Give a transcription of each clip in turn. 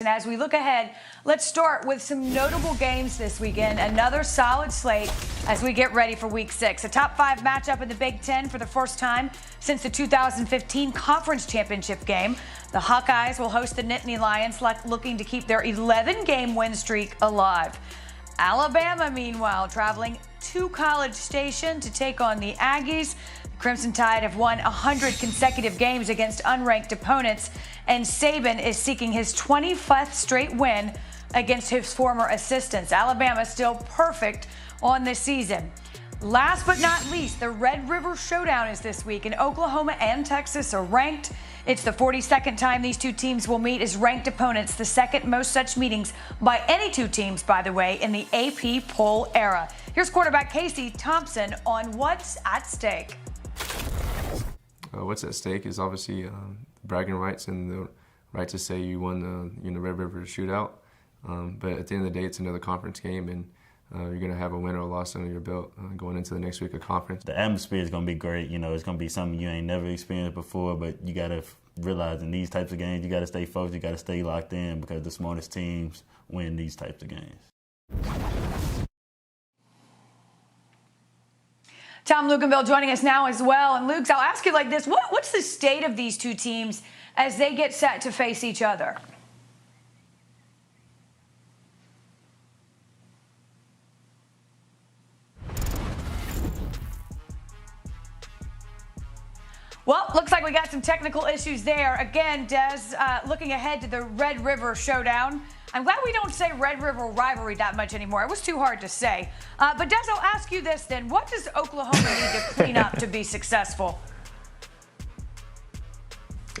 And as we look ahead, let's start with some notable games this weekend. Another solid slate as we get ready for Week 6. A top 5 matchup in the Big Ten for the first time since the 2015 Conference Championship game. The Hawkeyes will host the Nittany Lions, looking to keep their 11-game win streak alive. Alabama, meanwhile, traveling to College Station to take on the Aggies. The Crimson Tide have won 100 consecutive games against unranked opponents, and Saban is seeking his 25th straight win against his former assistants. Alabama still perfect on this season. Last but not least, the Red River Showdown is this week, and Oklahoma and Texas are ranked. It's the 42nd time these two teams will meet as ranked opponents, the second most such meetings by any two teams, by the way, in the AP poll era. Here's quarterback Casey Thompson on what's at stake. What's at stake is obviously bragging rights and the right to say you won the Red River Shootout. But at the end of the day, it's another conference game, and you're going to have a win or a loss under your belt going into the next week of conference. The atmosphere is going to be great. It's going to be something you ain't never experienced before, but you got to realize in these types of games, you got to stay focused, you got to stay locked in, because the smartest teams win these types of games. Tom Luganville joining us now as well. And Luke, I'll ask you like this. What's the state of these two teams as they get set to face each other? Well, looks like we got some technical issues there. Again, Des, looking ahead to the Red River Showdown. I'm glad we don't say Red River Rivalry that much anymore. It was too hard to say. But Des, I'll ask you this then. What does Oklahoma need to clean up to be successful?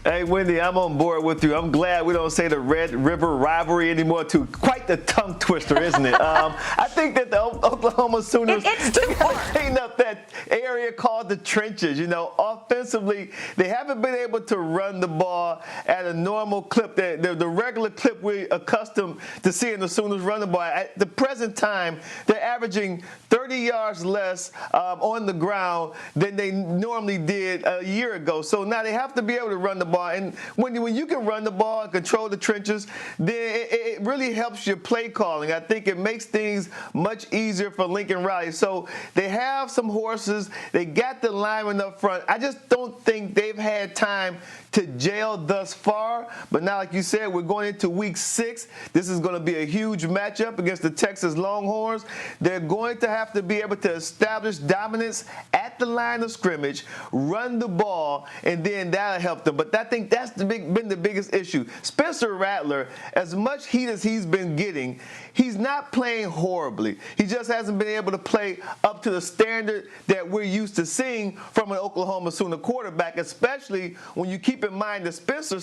Hey, Wendi, I'm on board with you. I'm glad we don't say the Red River Rivalry anymore. Too quite the tongue twister, isn't it? I think that the Oklahoma Sooners clean up that area called the trenches. Offensively, they haven't been able to run the ball at a normal clip, the regular clip we're accustomed to seeing the Sooners run the ball. At the present time, they're averaging 30 yards less on the ground than they normally did a year ago. So now they have to be able to run the ball. And when you can run the ball and control the trenches, then it really helps your play calling. I think it makes things much easier for Lincoln Riley. So they have some horses. They got the linemen up front. I just don't think they've had time to gel thus far. But now, like you said, we're going into Week 6. This is going to be a huge matchup against the Texas Longhorns. They're going to have to be able to establish dominance at the line of scrimmage, run the ball, and then that'll help them. But I think that's been the biggest issue. Spencer Rattler, as much heat as he's been getting, he's not playing horribly. He just hasn't been able to play up to the standard that we're used to seeing from an Oklahoma Sooner quarterback, especially when you keep in mind that Spencer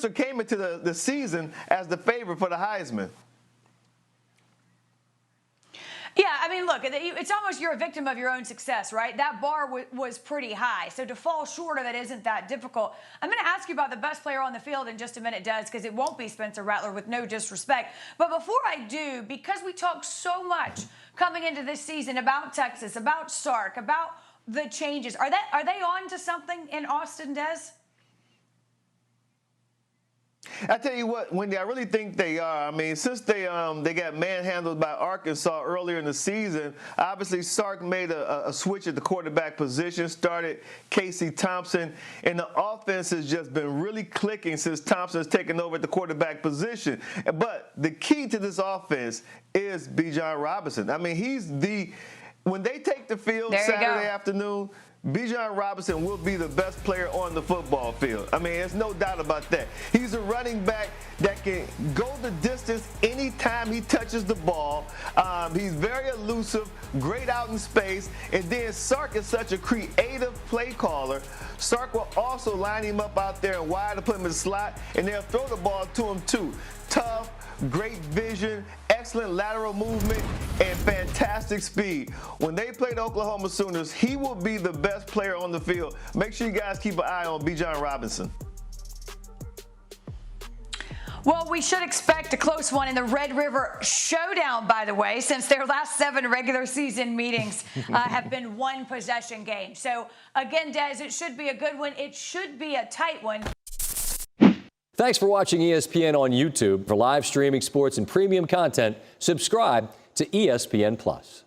came into the season as the favorite for the Heisman. Yeah, I mean, look, it's almost you're a victim of your own success, right? That bar was pretty high, so to fall short of it isn't that difficult. I'm going to ask you about the best player on the field in just a minute, Des, because it won't be Spencer Rattler, with no disrespect. But before I do, because we talk so much coming into this season about Texas, about Sark, about the changes, are they on to something in Austin, Des? I tell you what, Wendi, I really think they are. I mean, since they got manhandled by Arkansas earlier in the season, obviously Sark made a switch at the quarterback position, started Casey Thompson, and the offense has just been really clicking since Thompson has taken over at the quarterback position. But the key to this offense is Bijan Robinson. I mean, when they take the field Saturday afternoon, Bijan Robinson will be the best player on the football field. I mean, there's no doubt about that. He's a running back that can go the distance anytime he touches the ball. He's very elusive, great out in space. And then Sark is such a creative play caller. Sark will also line him up out there and wide to put him in the slot, and they'll throw the ball to him too. Tough, great vision, excellent lateral movement, and fantastic speed. When they play the Oklahoma Sooners, he will be the best player on the field. Make sure you guys keep an eye on Bijan Robinson. Well, we should expect a close one in the Red River Showdown, by the way, since their last 7 regular season meetings have been one possession games. So, again, Des, it should be a good one. It should be a tight one. Thanks for watching ESPN on YouTube. For live streaming sports and premium content, subscribe to ESPN+.